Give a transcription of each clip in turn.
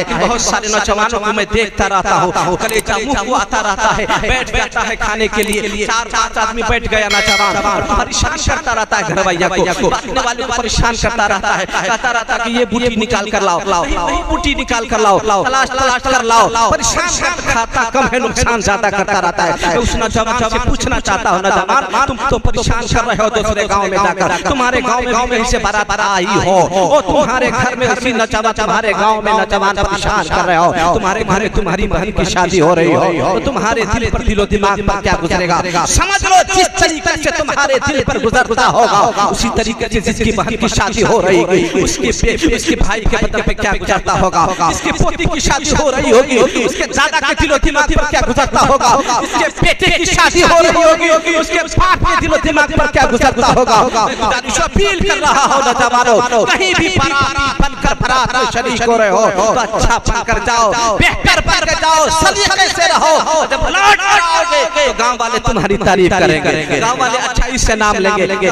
बहुत सारे नौजवानों को मैं देखता रहता हूँ, कलेजा मुंह को आता रहता है, बैठ जाता है खाने के लिए, 4-5 आदमी बैठ गया नौजवान, परेशान करता रहता है घरवाइया को, बांटने वाले को परेशान करता रहता है, कहता रहता है कि ये बूटी निकाल कर लाओ, वही बूटी निकाल कर लाओ, तलाश कर लाओ, परेशान खाता कम है नुकसान ज्यादा करता रहता है। उस नौजवान से पूछना चाहता हूँ, नौजवान तुम तो परेशान कर रहे हो दूसरे गाँव में जाकर, तुम्हारे गाँव में से बारात आई हो, तुम्हारे घर में इसी नौजवान तुम्हारे गाँव में नौजवान परेशान कर रहे हो, तुम्हारे घर में तुम्हारी बहन की शादी हो रही हो, तो तुम्हारे दिल पर दिलो दिमाग पर क्या गुजरेगा? समझ लो, जिस तरीके से तुम्हारे दिल पर गुजरता होगा उसी तरीके से जिसकी बहन की शादी हो रही होगी उसके भाई के बदन पे क्या गुजरता होगा, इसके पोती की शादी हो रही होगी उसके दादा के दिलो दिमाग पर क्या गुजरता होगा, इसके बेटे की शादी हो रही होगी उसके बाप के दिलो दिमाग पर क्या गुजरता होगा। अपील कर रहा हो नौजवानों, कहीं भी बनकर बारात में शरीक हो रहे हो तो अच्छा बनकर जाओ, बेहतर बनकर जाओ, सलीके से रहो, जब लौट आओगे तो गांव वाले तुम्हारी तारीफ करेंगे, गांव वाले अच्छाई से नाम लेंगे।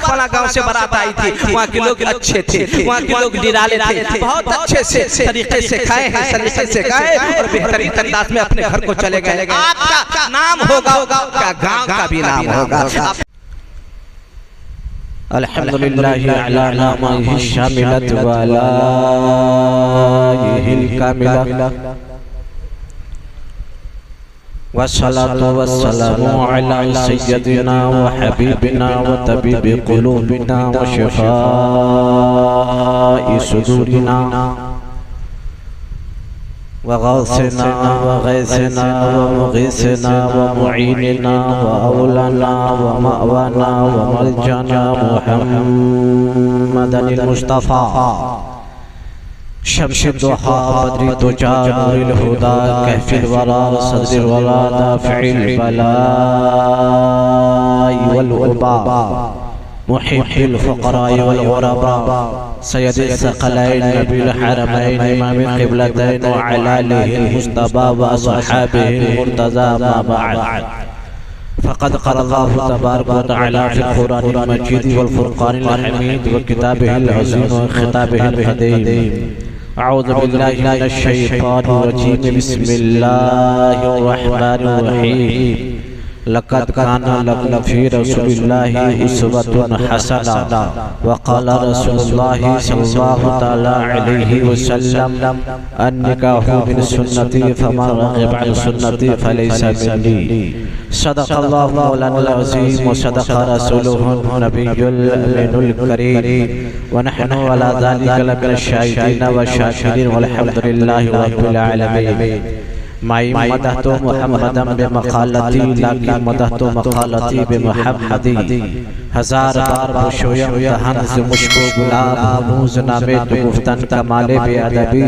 फला गांव से बारात आई थी, वहाँ के लोग अच्छे थे, वहाँ के लोग निराले थे, बहुत अच्छे से तरीके से खाए हैं, सलीके से खाए और बेहतरीन अंदाज में अपने घर को चले गए। आपका नाम होगा, क्या गांव का भी नाम होगा। अल्हम्दुलिल्लाहि अला नामिही शामिलत व अलाइहिल कामिला वस्सलातु वस्सलामु अला सय्यदिना व हबीबिना व तबीबि क़ुलूबिना व शिफ़ाइ सुदूरिना वग़ौसिना वग़ैसिना वमुग़ीसिना वमुईनिना वअौलाना वमअवाना वमलजाना मुहम्मदनिल मुस्तफ़ा शम्सुद दुहा बद्री दुजा नूरिल हुदा कहफिल वरा सदरिल वरा दाफ़िल बलाई वल उबा मुहिब्बिल फ़ुक़राइ वल ग़ुरबा सय्यदिल सकलैन नबील हरमैन इमाम क़िबलतैन व अला आलिहिल मुज्तबा व अस्हाबिहिल मुर्तज़ा मा बअद फ़क़द क़ाल अल्लाहु तबारक व तआला फ़िल क़ुरआनिल मजीद वल फ़ुरक़ानिल हमीद व किताबिहिल अज़ीम व ख़िताबिहिल क़दीम। अऊज़ु बिल्लाहि मिनश शैतानिर रजीम बिस्मिल्लाहिर रहमानिर रहीम। लक़द काना लकुम फ़ी रसूलिल्लाहि उस्वतुन हसना व क़ाल रसूलुल्लाहि सल्लल्लाहु तआला अलैहि वसल्लम अन्निकाहु मिन सुन्नती फमन रग़िबा अन सुन्नती फ़लैसा मिन्नी। सदक़ल्लाहु मौलाना अज़ीम व सदक़ रसूलुहु नबियुल अमीनुल करीम व नहनु अला ज़ालिका लमिनश शाहिदीन व शाकिरीन वल्हम्दुलिल्लाहि रब्बिल आलमीन। माई मदहतो मुहम्मदम बेमक़ालती लाकी मदहतो मक़ालती बेमुहम्मदी। हजार बार बुशोयम दहन से मुश्को गुलाब हनूज नामे तो गुफ्तन कमाले बेअदबी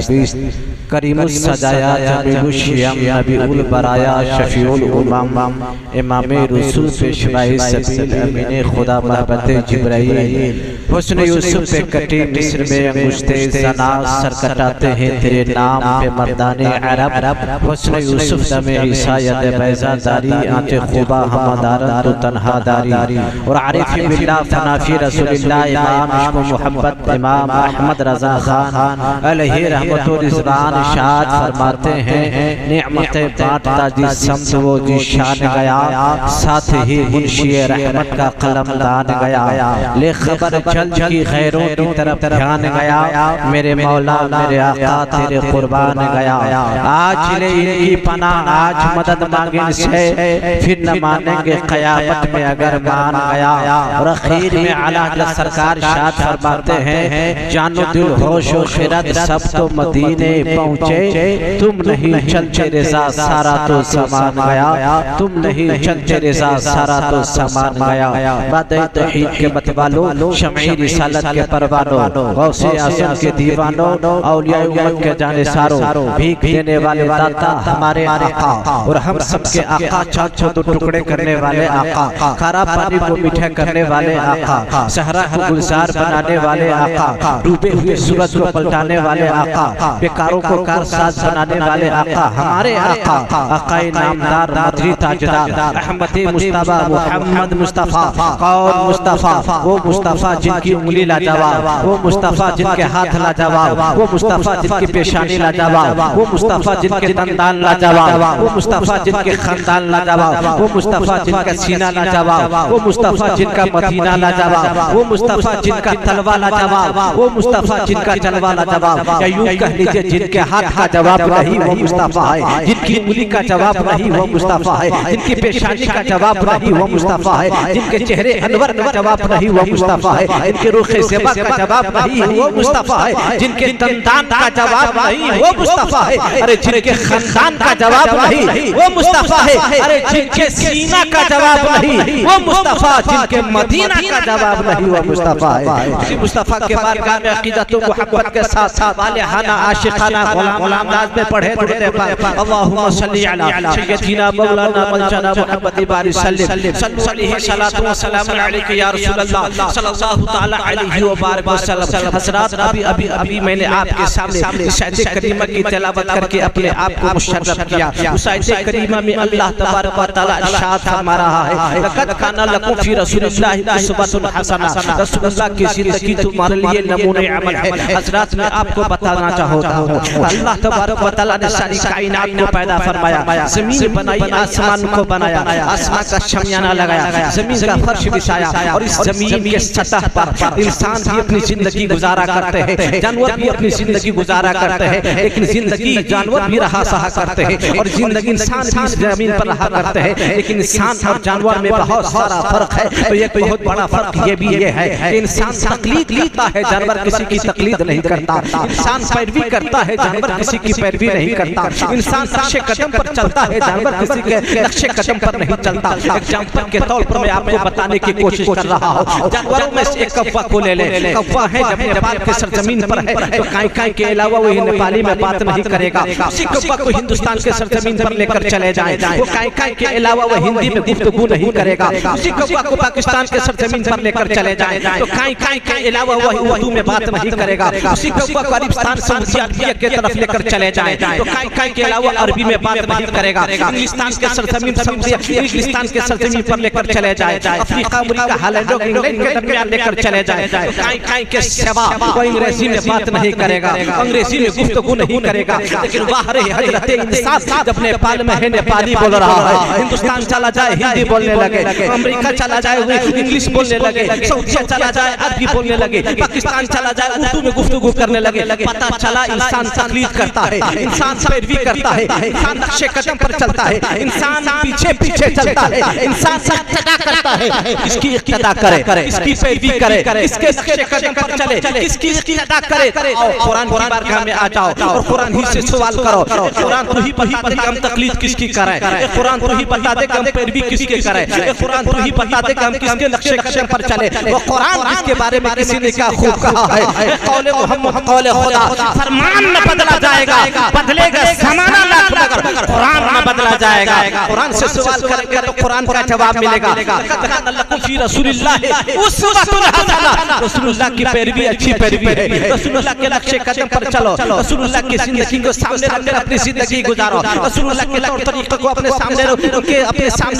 करीमुस सजाया जमीलुश्शियम नबीउल बराया शफीउल उमम इमामे रसूल पेशवाई सबील अमीने खुदा महबते जिब्राइल हुस्न यूसुफ पे कटी मिस्र में अंगुश्ते ज़ना सर कटाते हैं तेरे नाम पे मर्दाने अरब हुस्न यूसुफ दमे ईसा यद बैज़ा दारी आंते खुबा हमदारन तो तन्हा दारी और आरिफ़ी बिल्लाह फनाफी रसूलिल्लाह इमाम इश्क़ मोहब्बत इमाम अहमद रज़ा खान अलैहि रहमतुर रिज़वान इरशाद फरमाते हैं नेमतें बांटता जिस समत वो जिस शान गया साथ ही मुंशी रहमत का कलम दान गया ले खबर चल की खैरों की तरफ ध्यान गया मेरे मौला मेरे आका तेरे कुर्बान गया आज ले इनकी पनाह आज मदद मांगे से फिर न मानेंगे क़यामत में अगर मान गया। और आखिर में आला हज़रत सरकार शाद फरमाते हैं जानो दिल होश व खिरत सब तो मदीने पहुँचे तुम नहीं चलते रिज़ा सारा तो समान गया तुम नहीं चलते रिज़ा सारा तो समान गया। बादे तौहीद के मतवालों शमई रिसालत के परवानों गौसे आज़म के दीवानों औलिया उम्मत के जानिसारों भीख देने वाले दाता हमारे आका और हम सबके आका चाँद को दो टुकड़े करने वाले आका खारा पानी को मीठा करने वाले आका सहरा को गुलजार बनाने वाले आका डूबे हुए सूरज को पलटाने वाले आका बेकारों को कारसाज बनाने वाले आका हमारे आका आकाए नामदार मदरी ताजदार अहमद मुस्तफा मोहम्मद मुस्तफा कौन मुस्तफा वो मुस्तफा जिन जिनकी उंगली लाजवाब, वो मुस्तफा जिनके हाथ लाजवाब, वो मुस्तफा जिनकी पेशानी लाजवाब, वो मुस्तफा जिनके दंदान लाजवाब, वो मुस्तफा जिनके खानदान लाजवाब, वो मुस्तफा जिनका सीना लाजवाब, वो मुस्तफा जिनका मदीना लाजवाब, वो मुस्तफा जिनका तलवा लाजवाब, वो मुस्तफा जिनका जलवा लाजवाब, या यूं कह लीजिए जिनके हाथ का जवाब नहीं वो मुस्तफा है, जिनकी उंगली का जवाब नहीं वो मुस्तफा है, जिनकी पेशानी का जवाब नहीं वो मुस्तफा है, जिनके चेहरे अनवर का जवाब नहीं वो मुस्तफा है, जिनके रुखे ज़ेबा का जवाब नहीं वो मुस्तफा है, जिनके दंदान का जवाब नहीं वो मुस्तफा है, अरे जिनके खानदान का जवाब नहीं वो मुस्तफा है, अरे जिनके सीना का जवाब नहीं वो मुस्तफा, जिनके मदीना का जवाब नहीं वो मुस्तफा है। इसी मुस्तफा के बारगाह में अक़ीदत व मोहब्बत के साथ साथ वालिहाना आशिकाना गुलाम अंदाज़ में पढ़े अल्लाहुम्मा सल्ली अला सय्यदिना मौलाना मौलाना मुहम्मद बारी सल्लल्लाहु सलातु व सलाम अलैका या रसूलल्लाह सल्लल्लाहु तआला अलैहि व बारक वसल्लम। हज़रात अभी मैंने आपके सामने इस आयत करीमा की तिलावत करके अपने आप को मुशर्रफ किया। उस आयत करीमा में अल्लाह तबारक व तआला इरशाद फरमा रहा है, लक़द काना लकुम फी रसूलिल्लाहि उस्वतुन हसना, रसूलुल्लाह की जिंदगी तुम्हारे लिए नमूने अमल है। हज़रात मैं आपको बताना चाहता हूँ, अल्लाह तबारक व तआला ने सारी कायनात को पैदा फरमाया, जमीन बनाई, आसमान को बनाया, आसमान का शमियाना लगाया, जमीन का फर्श बिछाया, और इस जमीन के सतह पर इंसान भी अपनी जिंदगी गुजारा करते हैं, जानवर भी अपनी जिंदगी गुजारा करते हैं, लेकिन जिंदगी जानवर भी रहा सहा करते हैं और जिंदगी इंसान भी इस जमीन पर रहा करते हैं, लेकिन इंसान और जानवर में बहुत सारा फर्क है। तो एक बहुत बड़ा फर्क ये भी है कि इंसान तकलीद लेता है, जानवर किसी की तकलीद नहीं करता, इंसान पैरवी करता है, जानवर किसी की पैरवी नहीं करता, इंसान नक्शे कदम पर चलता है, जानवर किसी के नक्शे कदम पर नहीं चलता। एग्जाम्पल के तौर पर मैं आपको बताने की कोशिश कर रहा हूँ, जानवरों में से एक कौवा को ले ले। कौवा है जब नेपाल के सरजमीन पर है तो काई के अलावा वही नेपाली में बात नहीं करेगा। उसी कौवा को हिंदुस्तान के सरजमीन पर लेकर चले जाए, वो काई के अलावा वह हिंदी में गुफ्तगू नहीं करेगा। उसी कौवा को पाकिस्तान के सरजमीन पर लेकर चले जाए तो काई के अलावा वह उर्दू में बात नहीं करेगा। उसी कौवा को अरबिस्तान सऊदी अरबिया के तरफ लेकर चले जाए तो काई के अलावा अरबी में बात नहीं करेगा। इंग्लिस्तान के सरजमीन इंग्लिस्तान के सरजमीन पर लेकर चले जाए, अफ्रीका अमेरिका हालैंड और इंग्लैंड के दरमियान लेकर चले जाए तो काई के सिवा वो अंग्रेजी में बात नहीं करेगा, अंग्रेजी में गुफ्तगू नहीं करेगा। लेकिन वाह रे हजरत इंसान जब नेपाल में है नेपाली बोल रहा है, हिंदुस्तान चला जाए हिंदी बोलने लगे, अमेरिका चला जाए इंग्लिश बोलने लगे, सऊदी चला जाए अरबी बोलने लगे, पाकिस्तान चला जाए उर्दू में गुफ्तगू करने लगे। पता चला इंसान तकलीद करता है, इंसान पैरवी करता है, इंसान नक्शे कदम पर चलता है, इंसान पीछे पीछे चलता है, इंसान इक्तदा करता है, इसकी इक्तदा करे, इसकी पैरवी करे, इसके नक्शे कदम पर चले, इसकी इक्तदा करे। और कुरान की बारगाह में आ जाओ और कुरान ही से सवाल करो, कुरान तो ही बता दे कि हम तकलीद किसकी करें, कुरान तो ही बता दे कि हम पैरवी किसके करें, कुरान तो ही बता दे कि हम किसके नक्शे कदम पर चले। वो कुरान जिसके बारे में किसी ने क्या खूब कहा है, कौले मोहम्मद कौले खुदा, फरमान न बदला जाएगा, बदलेगा ज़माना लाख मगर कुरान न बदला जाएगा। कुरान से सवाल करेंगे तो कुरान का जवाब मिलेगा। लकुम फी रसूलिल्लाह उस्वतुन हसना, रसूलुल्लाह की पैरवी अच्छी पैरवी है, रसूलुल्लाह के नक्शे कदम पर चलो, रसूलुल्लाह की जिंदगी को सामने रखकर अपनी जिंदगी गुजारो, रसूलुल्लाह के तौर तरीके को अपने सामने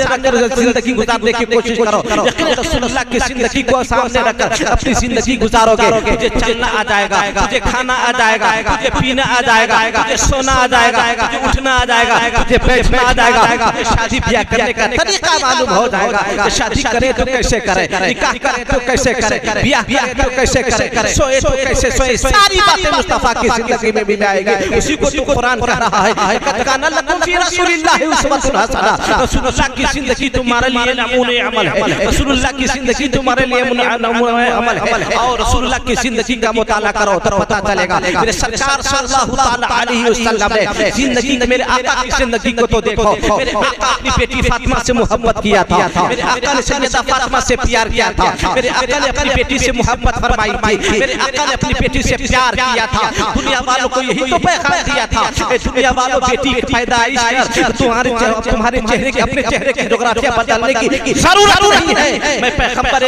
रखकर जिंदगी गुजारने की कोशिश करो। यकीन रसूलुल्लाह की जिंदगी को सामने रखकर अपनी जिंदगी गुजारोगे, तुझे चलना आ जाएगा, तुझे खाना आ जाएगा, तुझे पीना आ जाएगा, तुझे सोना आ जाएगा, तुझे उठना आ जाएगा, तुझे बैठना आ जाएगा, शादी ब्याह करने का तरीका मालूम हो जाएगा। शादी करे तो कैसे करे, निकाह करे तो कैसे करे, ब्याह करे तो कैसे करे, सोए तो कैसे सोए, सारी बातें मुस्तफा की जिंदगी में मिल आएगी। उसी को तो कुरान कह रहा है, काना लकुम फी रसूलिल्लाह उस्वतुन हसना, रसूलुल्लाह की जिंदगी तुम्हारे लिए नमूने अमल है, रसूलुल्लाह की जिंदगी तुम्हारे लिए नमूने अमल है। और रसूलुल्लाह की जिंदगी का मुताला करो तो पता चलेगा। मेरे सरकार सल्लल्लाहु तआला अलैहि वसल्लम ने जिंदगी मेरे आका की जिंदगी को तो देखो, मेरे आका अपनी बेटी फातिमा से मोहब्बत किया था, मेरे आका ने सैयदा फातिमा से प्यार किया था, मेरे आका ने अपनी बेटी से मोहब्बत फरमाई थी, मेरे आका ने अपनी बेटी से प्यार किया था। दुनिया वालों को यही तो पैगाम दिया था, दुनिया वालों बेटी की पैदाइश कर तुम्हारे चेहरे के अपने चेहरे की जोग्राफिया बदलने की जरूरत नहीं है। मैं पैगंबर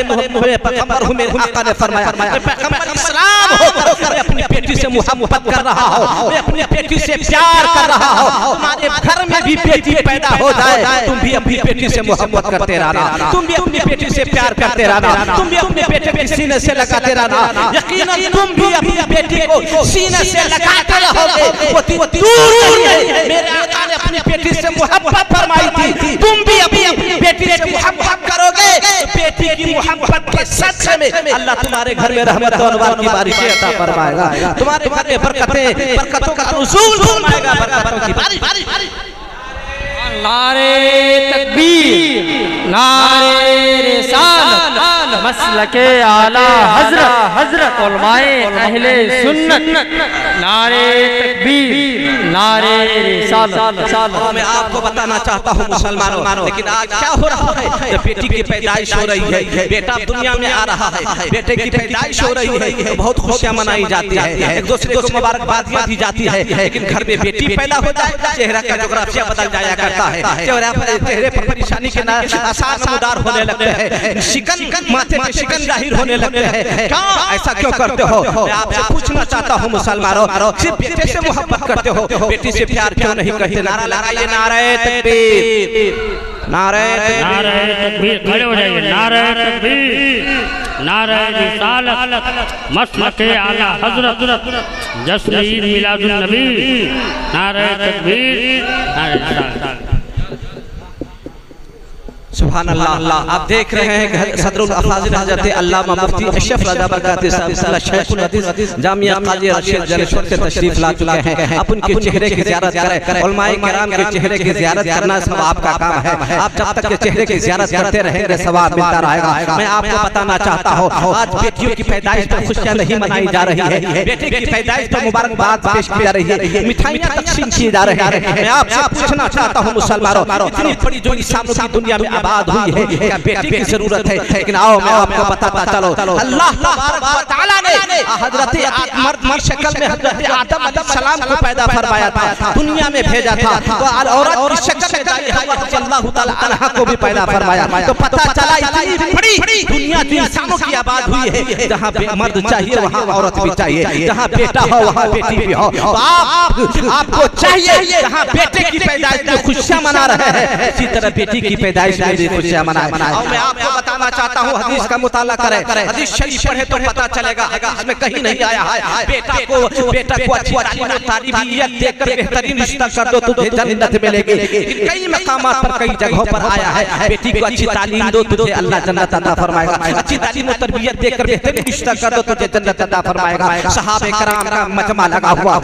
हूँ, मेरे आका ने फरमाया, मैं पैगंबर इस्लाम होकर मैं अपनी बेटी से मोहब्बत कर रहा हूँ, मैं अपनी बेटी से प्यार कर रहा हूँ। तुम्हारे घर में भी बेटी पैदा हो जाए, तुम भी अपनी बेटी से मोहब्बत करते रहना, तुम भी अपनी बेटी से प्यार करते रहना, तुम भी अपनी बेटे के सीने से लगाते रहना। यकीनन तुम भी अपनी बेटी को सीने से लगाते रहोगे। वो दूर नहीं है। मेरे आका ने अपनी बेटी से मोहब्बत फरमाई थी, तुम भी अपनी बेटी से मोहब्बत करोगे। बेटी की मोहब्बत के सदक़े में अल्लाह तुम्हारे घर में रहमत और अनवार की बारिशें अता फरमाएगा। तुम्हारे घर में बरकतों का नुज़ूल फरमाएगा, बरकतों की बारिश। नारे तकबीर, नारे रिसालत, मसलके आला हजरत उलमाए अहले सुन्नत, नारे तकबीर, नारे रिसालत। मैं आपको बताना चाहता हूँ मुसलमानों, लेकिन आज क्या हो रहा है? बेटी की पैदाइश हो रही है, बेटा दुनिया में आ रहा है, बेटे की पैदाइश हो रही है, बहुत खुशियाँ मनाई जाती है, एक दूसरे को मुबारकबादियाँ दी जाती है। लेकिन घर में बेटी पैदा हो जाए, चेहरा का जोग्राफिया बदल जाया करता है, चेहरे पर परेशानी के आसार नमूदार होने लगते हैं, शिकन माथे पे शिकन जाहिर होने लगते हैं। क्यों ऐसा क्यों करते हो? मैं आपसे पूछना चाहता हूँ मुसलमानों, सिर्फ बेटे से मोहब्बत करते हो, बेटी से प्यार क्यों नहीं करते? नारा लगाइए, नारे तकबीर, नारे तकबीर, खड़े हो जाइए। नारे तकबीर, नारे रिसालत, मसलके आला हजरत, जश्न ईद मिलादुन नबी, नारे तकबीर, नारे रिसालत। सुभान अल्लाह। आप देख रहे हैं सदरुल अफाजिल हज़रत अल्लामा मुफ्ती अशरफ रज़ा बरकात साहब शेखुल हदीस जामिया काजी रशीद जलशोर से तशरीफ ला चुके हैं। आप उनके चेहरे की ज़ियारत करें, उलमाए किराम के चेहरे की ज़ियारत करना सब आपका काम है। आप जब तक के चेहरे की ज़ियारत करते रहेंगे सवाब मिलता रहेगा। मैं आपको बताना चाहता हूँ, आज बेटियों की पैदाइश पर खुशियाँ नहीं मनाई जा रही है, बेटे की पैदाइश पर मुबारकबाद पेश की जा रही है, मिठाइयाँ तकसीम की जा रही है। मैं आपसे पूछना चाहता हूँ मुसलमानों, इतनी बड़ी जो इंसानों की दुनिया में आबाद हुई है, क्या बेटी की जरूरत है? लेकिन आओ मैं आपको बताता चलो, अल्लाह तबारक व तआला ने हजरत मर्द शक्ल में हजरत आदम अलैहिस्सलाम को पैदा फरमाया था, दुनिया में भेजा था, तो औरत की शक्ल में जाए हव्वा रज़ियल्लाहु तआला अन्हा को भी पैदा फरमाया। तो पता चला इतनी बड़ी दुनिया जो इंसानों की आबाद हुई है, जहाँ मर्द चाहिए वहाँ औरत भी चाहिए, जहाँ बेटा हो वहाँ बेटी भी हो। आपको चाहिए जहाँ बेटे की पैदाइश में खुशियाँ मना रहे हैं, इसी तरह बेटी की पैदाइश में भी खुशियाँ मनाए। मैं आपको बताना चाहता हूँ, हदीस का मुताला करें, हदीस शरीफ पढ़े तो पता चलेगा, इसमें कहीं नहीं आया है बेटा को अच्छी तारीबियत देकर बेहतरीन रिश्ता कर दो तुझे जन्नत मिलेगी। कई मकामात पर कई जगहों पर आया है, बेटी को अच्छी तालीम दो तुझे अल्लाह जन्नत अता फरमाएगा, अच्छी तालीम और तरबियत देकर बेहतरीन रिश्ता कर दो तुझे जन्नत अता फरमाएगा। सहाबे कराम का मजमा लगा हुआ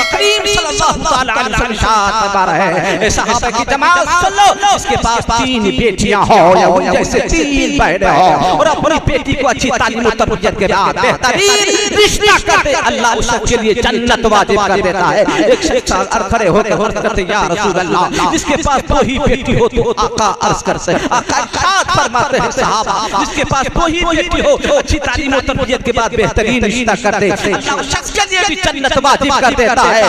करीम सल्लल्लाहु अलैहि वसल्लम है, सहाबा की जमात सुन लो, इसके पास 3 बेटियां हो या वो जैसे 3 बहनें हो, और अपनी बेटी को अच्छी तालीम और तरबियत के बाद बेहतरीन रिश्ता करते अल्लाह उसके लिए जन्नत वाजिब कर देता है। एक शख्स खड़े होकर कहते या रसूल अल्लाह, जिसके पास 2 ही बेटी हो तो आका अर्ज करते हैं, आका इरशाद फरमाते हैं सहाबा, जिसके पास 2 ही बेटी हो अच्छी तालीम और तरबियत के बाद बेहतरीन रिश्ता करते अल्लाह उस शख्स के लिए भी जन्नत वाजिब कर देता है।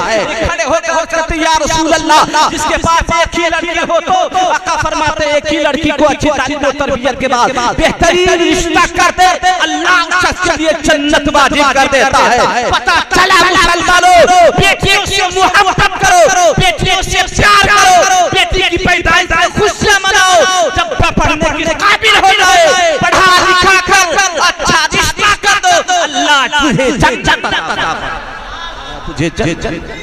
खड़े होकर कहते या रसूल अल्लाह, जिसके पास 1 ही लड़की हो तो आका फरमाते हैं 1 ही लड़की को अच्छी तालीम और तरबियत के बाद बेहतरीन रिश्ता करते अल्लाह उस शख्स के लिए जन्नत वाजिब कर देता है। पता चला मुसलमानों, बेटियों से मोहब्बत करो, बेटियों से प्यार करो, बेटी की पैदाइश में खुशियां मनाओ। जब पढ़ने के काबिल हो जाए, पढ़ा लिखा कर अच्छा रिश्ता कर दो, अल्लाह तुझे जन्नत अता फरमाएगा, तुझे जन्नत।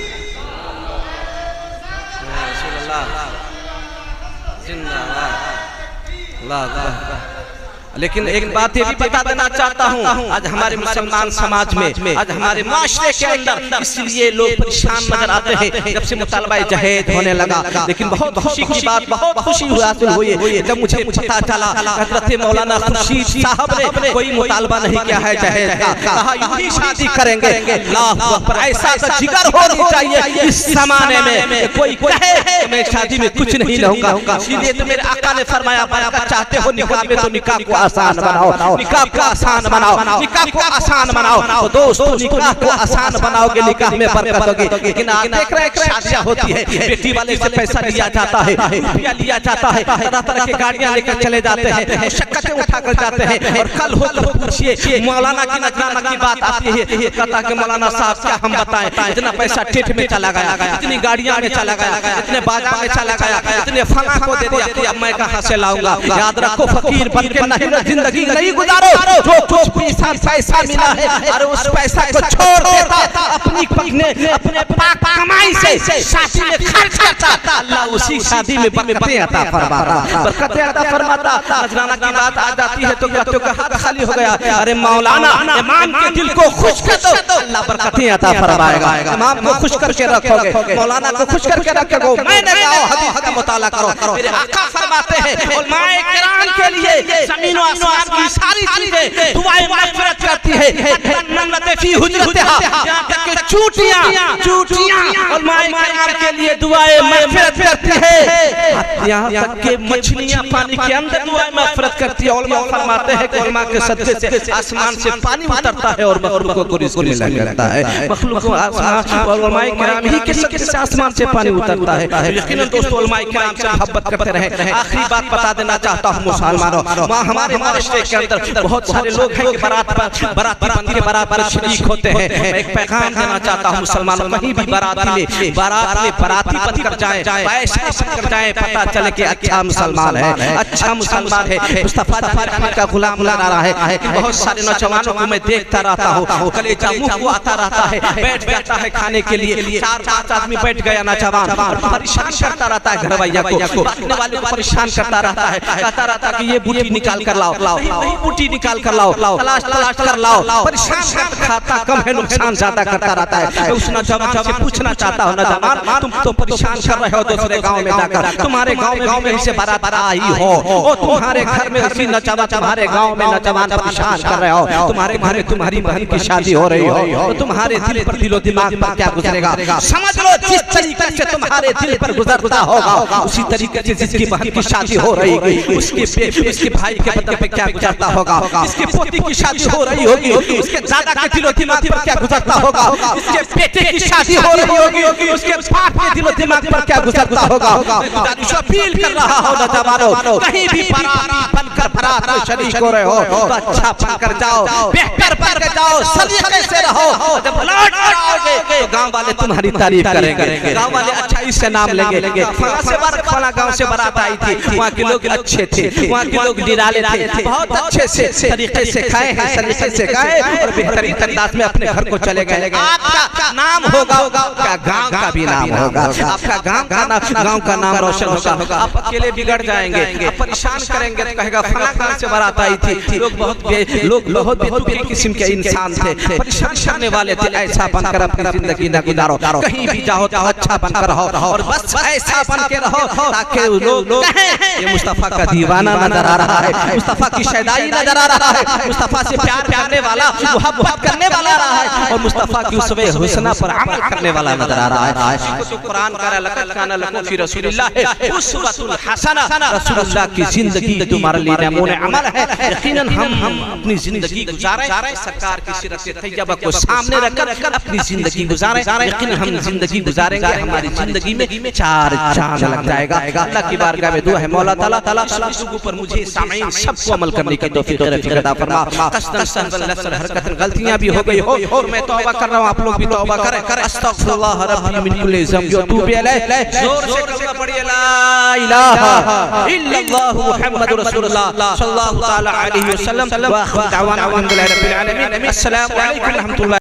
लेकिन एक बात ये भी बता देना चाहता हूँ, आज हमारे मुसलमान समाज में, आज हमारे माशरे के अंदर इसलिए लोग परेशान नजर आते हैं जब से मुतालबा जहेज होने लगा। लेकिन बहुत खुशी की बात, बहुत खुशी हासिल हुई जब मुझे पता चला हज़रत मौलाना खुर्शीद साहब ने कोई मुतालबा नहीं किया है जहेज का, कहा यूं शादी करेंगे। अल्लाह अकबर, ऐसा जिगर होना चाहिए इस जमाने में, कोई कहे मैं शादी में कुछ नहीं रहूंगा। इसीलिए तो मेरे आका ने फरमाया, चाहते हो निकाह में तो निकाह को आसान बनाओ, निकाह को आसान बनाओ, निकाह को आसान बनाओ। तो दोस्तों निकाह को आसान बनाओगे, निकाह में बरकत होगी। लेकिन आप देख रहे हैं शादियां होती है, बेटी वाले से पैसा लिया जाता है, रुपया लिया जाता है, तरह तरह की गाड़ियां लेकर चले जाते हैं, मुशक्कतें उठाकर जाते हैं। और कल हो तो पूछिए मौलाना की नजराना की बात आती है, कहता कि मौलाना साहब क्या हम बताएं, इतना पैसा टेट में चला गया, इतनी गाड़ियां में चला गया, इतने बाजार में चला गया, इतने फला को दे दिया, अब मैं कहां से लाऊंगा। याद रखो फकीर बन के नहीं मेहनत जिंदगी नहीं गुजारो। जो कुछ भी पैसा मिला है अरे उस पैसा को छोड़ देता, अपने पाक कमाई से शादी में खर्च करता, अल्लाह उसी शादी में बरकतें अता फरमाता, बरकतें अता फरमाता। नजराना की बात आ जाती है तो कहते हो कि हाथ खाली हो गया, अरे मौलाना इमाम के दिल को खुश कर दो, अल्लाह बरकतें अता फरमाएगा। इमाम को खुश करके रखोगे, मौलाना को खुश करके रखोगे। मैंने कहा हदीस का मुताला करो, मेरे आका फरमाते हैं उलमाए किराम के लिए ज़मीन और आसमान की सारी चीजें दुआए मग़फ़िरत करती है। नमलते फी हुजरतिहा, यहां तक कि चूटियां उलमाए किराम के लिए दुआए मग़फ़िरत करती है, यहां तक कि मछलियां पानी के अंदर दुआए मग़फ़िरत करती है। उलमा फरमाते हैं कि उलमा के सदक़े से आसमान से पानी उतरता है और मखलूक़ों को रिज़्क़ मिला करता है। मखलूक़ों आसमान और उलमाए किराम ही के सदक़े से आसमान से पानी उतरता है। यकीनन दोस्तों उलमाए किराम से मोहब्बत करते रहे। आखिरी बात बता देना चाहता हूँ मुसलमानों, वहाँ हमारे माशरे के अंदर बहुत सारे लोग हैं कि बाराती बन के बारात पर शरीक होते हैं। मैं एक पैगाम देना चाहता हूँ मुसलमानों, कहीं भी बारात में बाराती बनकर जाए, पैसा बनकर जाए, पता चले कि अच्छा मुसलमान है, अच्छा मुसलमान है, मुस्तफा का गुलाम बना रहा है। बहुत सारे नौजवानों को मैं देखता रहता हूँ, कलेजा मुंह को आता रहता है, बैठ जाता है खाने के लिए, 4-5 आदमी बैठ गया नौजवान, परेशान करता रहता है घरवाइया को, बांटने वाले को परेशान करता रहता है, कहता रहता है कि ये बूटी निकाल कर लाओ, वही बूटी निकाल कर लाओ, तलाश कर लाओ, परेशान खाता कम है नुकसान ज्यादा करता रहता है। मैं उस नौजवान से पूछना चाहता हूँ, नौजवान तुम तो परेशान कर रहे हो दूसरे गांव में जाकर, तुम्हारे गांव में से बारात आई हो, और तुम्हारे घर में उसी नौजवान तुम्हारे गांव में नौजवान परेशान कर रहे हो, तुम्हारे घर में तुम्हारी बहन की शादी हो रही हो, तो तुम्हारे दिल पर दिलो दिमाग पर क्या गुजरेगा? समझ लो जिस तरीके से तुम्हारे दिल पर गुजरता होगा उसी तरीके से जिसकी बहन की शादी हो रही होगी उसके भाई के बदन पे क्या गुजरता होगा, इसके पोती की शादी हो रही होगी उसके दादा के दिलो दिमाग पर क्या गुजरता होगा, इसके बेटे की शादी हो रही होगी उसके बाप के दिलो दिमाग पर क्या गुजरता होगा। अपील कर रहा हो नौजवानों, कहीं भी बाराती बनकर बारात में शरीक हो रहे हो तो अच्छा बनकर जाओ, बेहतर बनकर जाओ, सलीके से रहो। जब लौट कर आओगे तो गांव वाले तुम्हारी तारीफ करेंगे, गांव वाले अच्छाई से नाम लेंगे। फला गांव से बारात आई थी, वहाँ के लोग अच्छे थे, वहाँ के लोग निराले थे, बहुत अच्छे से तरीके से खाए हैं, सलीके से खाए और बेहतरीन अंदाज में अपने घर को चले गए। आपका नाम होगा, क्या गांव का भी नाम होगा, आपका गांव का नाम रोशन होगा। आप अकेले बिगड़ जाएंगे, आप परेशान करेंगे तो कहेगा फला गांव से बारात आई थी, लोग बहुत बेतुकी किस्म के इंसान थे, परेशान करने वाले थे। ऐसा बनकर अपनी जिंदगी न गुजारो, कहीं भी जाओ तो अच्छा बनकर रहो और बस ऐसा बन के रहो ताकि लोग कहें ये मुस्तफा का दीवाना नजर आ रहा है, मुस्तफा की शैदाई नजर आ रहा है, मुस्तफा से प्यार करने वाला, मोहब्बत करने वाला रहा है और मुस्तफा की उसवे हुस्ना पर अमल करने वाला नजर आ रहा है। तो कुरान कह रहा है लक़द काना लकुम फी रसूलिल्लाह उस्वतुन हसना, रसूलुल्लाह की जिंदगी तुम्हारे लिए नमूने अमल है। यकीनन हम अपनी जिंदगी गुजारें, सरकार की सीरत तैयबा को सामने रखकर अपनी जिंदगी गुजारें। यकीनन हम जिंदगी गुजारेंगे, हमारी जिंदगी में 4 चांद लग जाएगा। अल्लाह की बारगाह में दुआ है मौला ताला इस ऊपर मुझे सामीन सबको अमल करने की तौफीक अता फरमा। कस्दन सहवन लसन हरकतन गलतियां भी हो गई हो और मैं तौबा कर रहा हूं, आप लोग भी तौबा करें। अस्तगफिरुल्लाह रब्बी मिन कुल्ली ज़ंब व तूबु अलैहि। जोर से कलमा पढ़िए ला इलाहा इल्लल्लाह मुहम्मदुर रसूलुल्लाह सल्लल्लाहु तआला अलैहि वसल्लम। व आखिर दअवाना अल्हम्दुलिल्लाहि रब्बिल आलमीन। अस्सलामु अलैकुम व रहमतुल्लाह।